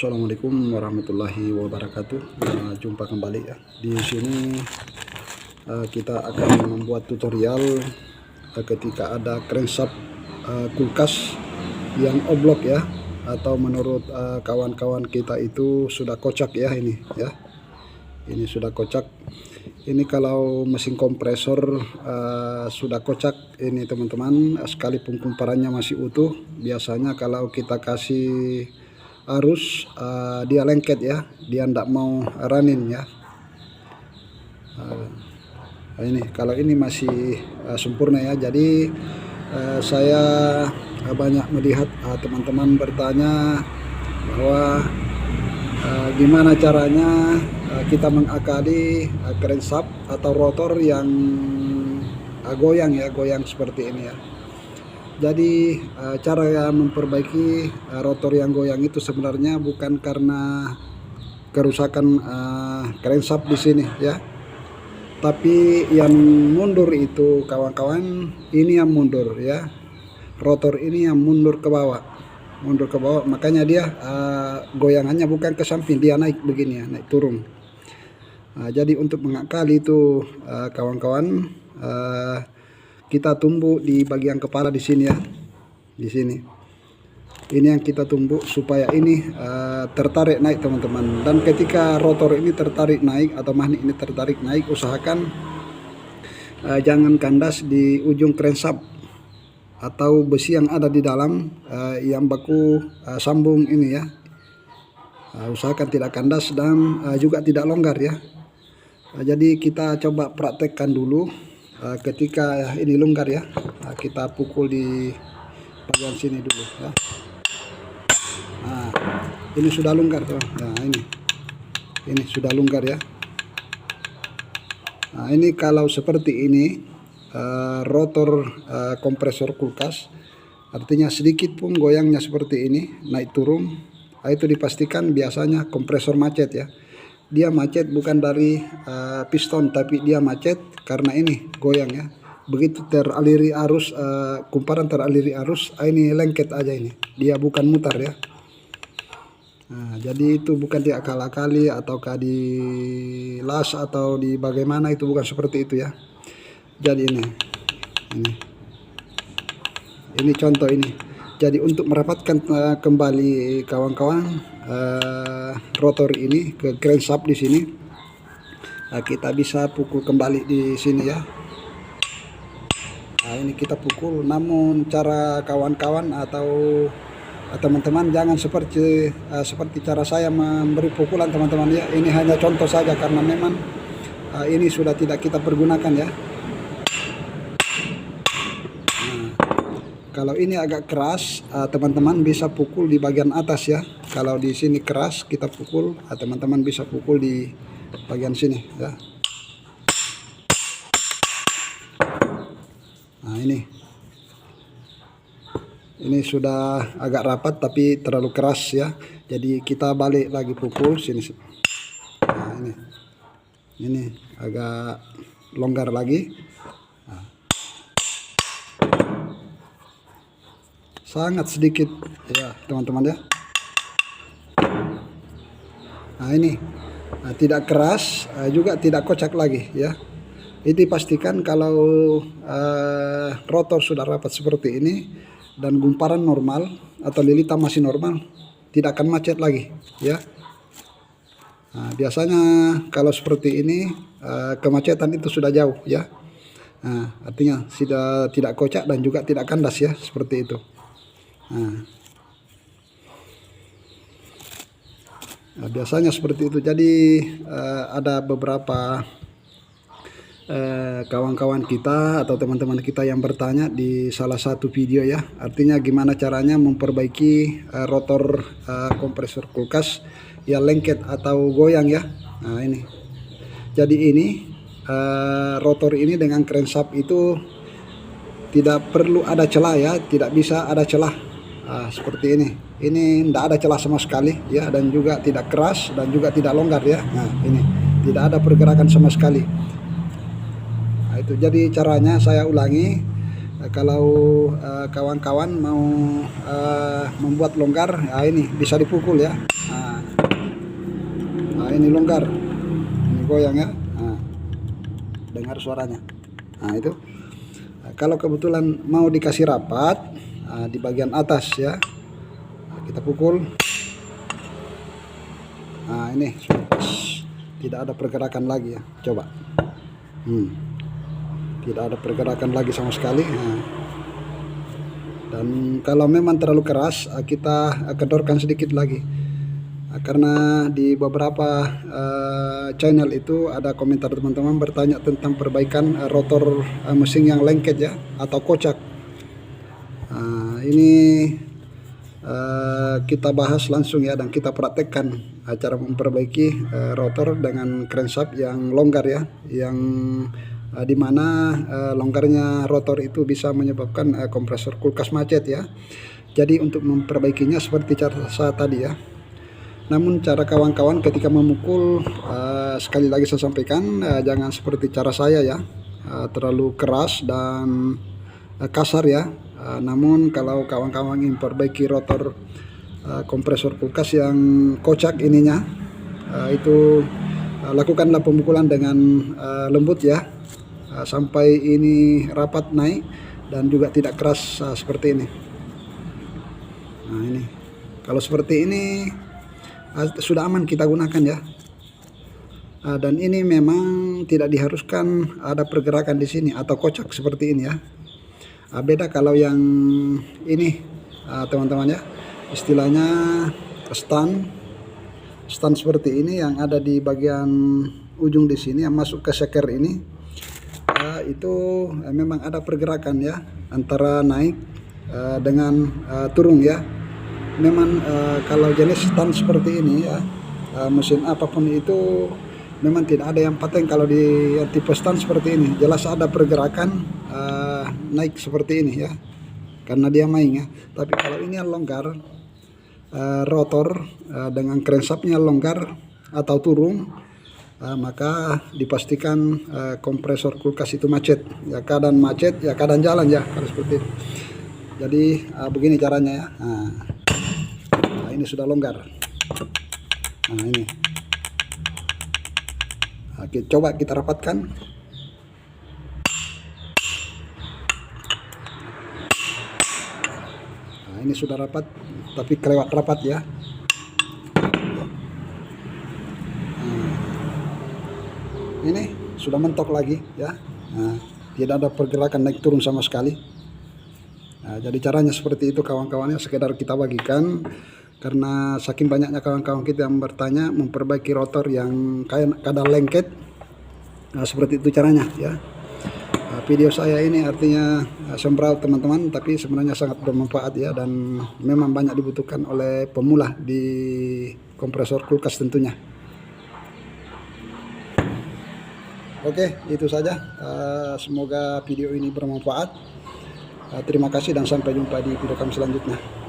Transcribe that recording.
Assalamualaikum warahmatullahi wabarakatuh. Jumpa kembali ya. Di sini kita akan membuat tutorial ketika ada crankshaft kulkas yang oblok ya, atau menurut kawan-kawan kita itu sudah kocak ya. Ini ya, ini sudah kocak. Ini kalau mesin kompresor sudah kocak ini teman-teman, sekalipun kumparannya masih utuh, biasanya kalau kita kasih arus dia lengket ya, dia tidak mau running ya. Ini kalau ini masih sempurna ya. Jadi saya banyak melihat teman-teman bertanya bahwa gimana caranya kita mengakali crankshaft atau rotor yang goyang ya, goyang seperti ini ya. Jadi cara memperbaiki rotor yang goyang itu sebenarnya bukan karena kerusakan crankshaft di sini ya, tapi yang mundur itu kawan-kawan, ini yang mundur ya, rotor ini yang mundur ke bawah, makanya dia goyangannya bukan ke samping, dia naik begini ya, naik turun. Jadi untuk mengakali itu kawan-kawan, kita tumbuk di bagian kepala di sini ya, di sini. Ini yang kita tumbuk supaya ini tertarik naik teman-teman. Dan ketika rotor ini tertarik naik atau magnet ini tertarik naik, usahakan jangan kandas di ujung crankshaft atau besi yang ada di dalam yang baku sambung ini ya. Usahakan tidak kandas dan juga tidak longgar ya. Jadi kita coba praktekkan dulu. Ketika ini longgar ya, kita pukul di bagian sini dulu ya. Ini sudah longgar tuh. Nah, ini sudah longgar ya. Nah, ini kalau seperti ini rotor kompresor kulkas, artinya sedikit pun goyangnya seperti ini, naik turun, itu dipastikan biasanya kompresor macet ya. Dia macet bukan dari piston, tapi dia macet karena ini goyang ya. Begitu teraliri arus, kumparan teraliri arus, ini lengket aja, ini dia bukan mutar ya. Nah, jadi itu bukan diakal-akali ataukah di las atau di bagaimana, itu bukan seperti itu ya. Jadi ini contoh ini. Jadi untuk merapatkan kembali kawan-kawan rotor ini ke crankshaft di sini, kita bisa pukul kembali di sini ya. Nah, ini kita pukul, namun cara kawan-kawan atau teman-teman jangan seperti cara saya memberi pukulan teman-teman ya. Ini hanya contoh saja karena memang ini sudah tidak kita pergunakan ya. Kalau ini agak keras, teman-teman bisa pukul di bagian atas ya. Kalau di sini keras, kita pukul, teman-teman bisa pukul di bagian sini ya. Nah, ini sudah agak rapat tapi terlalu keras ya. Jadi kita balik lagi pukul sini. Nah, ini agak longgar lagi. Sangat sedikit ya teman-teman ya. Nah, ini tidak keras, juga tidak kocak lagi ya. Ini pastikan kalau rotor sudah rapat seperti ini dan gumparan normal atau lilitan masih normal, tidak akan macet lagi ya. Nah, biasanya kalau seperti ini kemacetan itu sudah jauh ya. Nah, artinya sudah tidak kocak dan juga tidak kandas ya, seperti itu. Nah, biasanya seperti itu. Jadi ada beberapa kawan-kawan kita atau teman-teman kita yang bertanya di salah satu video ya, artinya gimana caranya memperbaiki rotor kompresor kulkas yang lengket atau goyang ya. Nah, ini jadi ini rotor ini dengan crankshaft itu tidak perlu ada celah ya, tidak bisa ada celah. Seperti ini tidak ada celah sama sekali ya, dan juga tidak keras dan juga tidak longgar ya. Nah, ini tidak ada pergerakan sama sekali. Nah, itu jadi caranya saya ulangi. Kalau kawan-kawan mau membuat longgar, ini bisa dipukul ya. Nah, ini longgar, ini goyang ya. Nah, dengar suaranya. Nah itu. Nah, kalau kebetulan mau dikasih rapat di bagian atas ya, kita pukul. Nah ini sudah pas, tidak ada pergerakan lagi ya. Coba. Tidak ada pergerakan lagi sama sekali. Nah, dan kalau memang terlalu keras, kita kendorkan sedikit lagi. Karena di beberapa channel itu ada komentar teman-teman bertanya tentang perbaikan rotor mesin yang lengket ya, atau kocak. Ini kita bahas langsung ya, dan kita praktekkan cara memperbaiki rotor dengan crankshaft yang longgar ya, yang dimana longgarnya rotor itu bisa menyebabkan kompresor kulkas macet ya. Jadi untuk memperbaikinya seperti cara saya tadi ya. Namun cara kawan-kawan ketika memukul, sekali lagi saya sampaikan, jangan seperti cara saya ya, terlalu keras dan kasar ya. Namun kalau kawan-kawan ingin perbaiki rotor kompresor kulkas yang kocak ininya, itu lakukanlah pemukulan dengan lembut ya, sampai ini rapat naik dan juga tidak keras seperti ini. Nah ini, kalau seperti ini sudah aman kita gunakan ya. Dan ini memang tidak diharuskan ada pergerakan di sini atau kocak seperti ini ya. Beda kalau yang ini teman-teman ya, istilahnya stand seperti ini yang ada di bagian ujung di sini yang masuk ke seker ini, itu memang ada pergerakan ya, antara naik dengan turun ya. Memang kalau jenis stand seperti ini ya, mesin apapun itu memang tidak ada yang paten. Kalau di tipe stand seperti ini jelas ada pergerakan naik seperti ini ya, karena dia main ya. Tapi kalau ini yang longgar, rotor dengan crankshaftnya longgar atau turun, maka dipastikan kompresor kulkas itu macet ya. Kadang macet ya, kadang jalan ya, kalau seperti itu. Jadi begini caranya ya. Nah, ini sudah longgar. Nah ini, coba kita rapatkan. Nah, ini sudah rapat, tapi kelewat rapat ya. Nah, ini sudah mentok lagi ya. Nah, tidak ada pergerakan naik turun sama sekali. Nah, jadi caranya seperti itu kawan-kawannya, sekedar kita bagikan karena saking banyaknya kawan-kawan kita yang bertanya memperbaiki rotor yang kadang lengket. Nah, seperti itu caranya ya. Video saya ini artinya sembrau teman-teman, tapi sebenarnya sangat bermanfaat ya, dan memang banyak dibutuhkan oleh pemula di kompresor kulkas tentunya. Oke, itu saja. Semoga video ini bermanfaat. Terima kasih dan sampai jumpa di video kami selanjutnya.